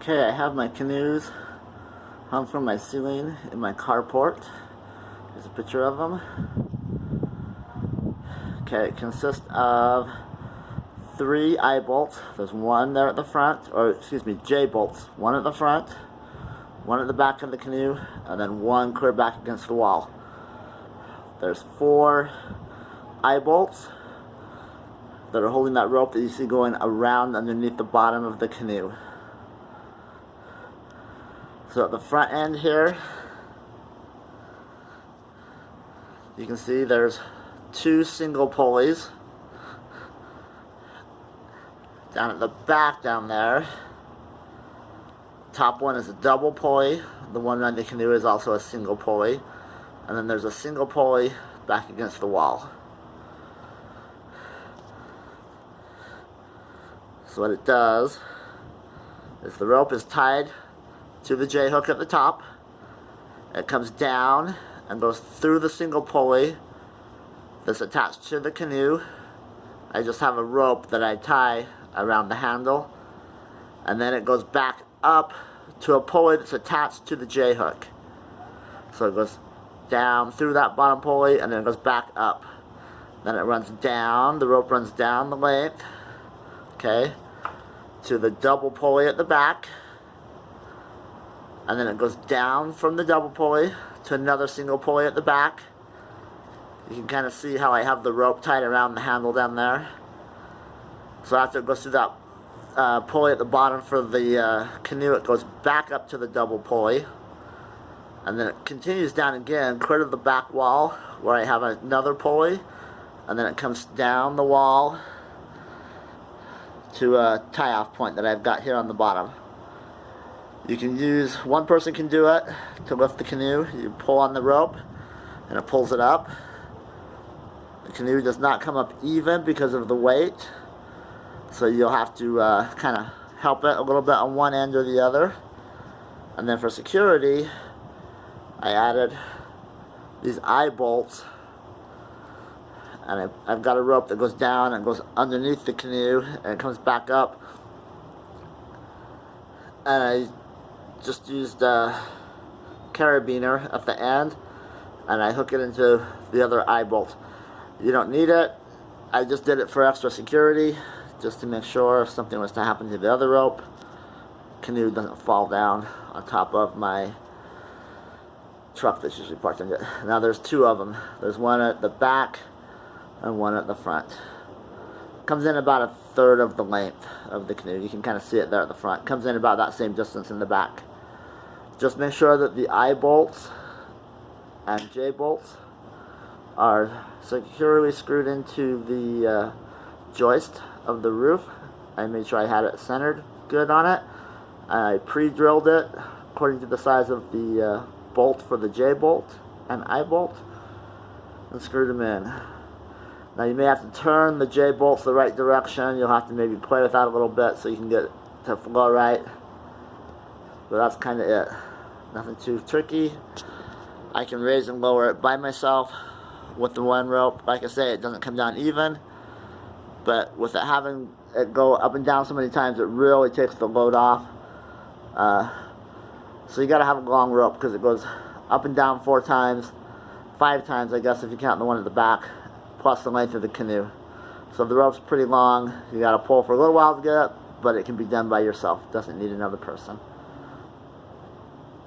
Okay, I have my canoes hung from my ceiling in my carport. Here's a picture of them. Okay, it consists of 3 eye bolts. There's one there at the front, or excuse me, J bolts. One at the front, one at the back of the canoe, and then one clear back against the wall. There's 4 eye bolts that are holding that rope that you see going around underneath the bottom of the canoe. So at the front end here, you can see there's 2 single pulleys. Down at the back down there, top one is a double pulley. The one around the canoe is also a single pulley. And then there's a single pulley back against the wall. So what it does is the rope is tied to the J hook at the top. It comes down and goes through the single pulley that's attached to the canoe. I just have a rope that I tie around the handle, and then it goes back up to a pulley that's attached to the J hook. So it goes down through that bottom pulley and then it goes back up. Then it runs down, the rope runs down the length, okay, to the double pulley at the back, and then it goes down from the double pulley to another single pulley at the back. You can kind of see how I have the rope tied around the handle down there. So after it goes through that pulley at the bottom for the canoe, it goes back up to the double pulley, and then it continues down again, clear to the back wall where I have another pulley, and then it comes down the wall to a tie-off point that I've got here on the bottom. You can use, one person can do it to lift the canoe. You pull on the rope and it pulls it up. The canoe does not come up even because of the weight, so you'll have to kind of help it a little bit on one end or the other. And then for security, I added these eye bolts, and I've got a rope that goes down and goes underneath the canoe and it comes back up, and I just used a carabiner at the end and I hook it into the other eye bolt. You don't need it. I just did it for extra security, just to make sure if something was to happen to the other rope, canoe doesn't fall down on top of my truck that's usually parked in it. Now there's 2 of them. There's one at the back and one at the front. Comes in about 1/3 of the length of the canoe. You can kind of see it there at the front. Comes in about that same distance in the back. Just make sure that the eye bolts and J bolts are securely screwed into the joist of the roof. I made sure I had it centered good on it. I pre-drilled it according to the size of the bolt for the J bolt and eye bolt, and screwed them in. Now you may have to turn the J bolts the right direction. You'll have to maybe play with that a little bit so you can get it to flow right. But that's kind of it. Nothing too tricky. I can raise and lower it by myself with the one rope. Like I say, it doesn't come down even, but with it having it go up and down so many times, it really takes the load off. So you got to have a long rope because it goes up and down 4 times, 5 times I guess if you count the one at the back, plus the length of the canoe. So the rope's pretty long. You got to pull for a little while to get it, but it can be done by yourself. Doesn't need another person.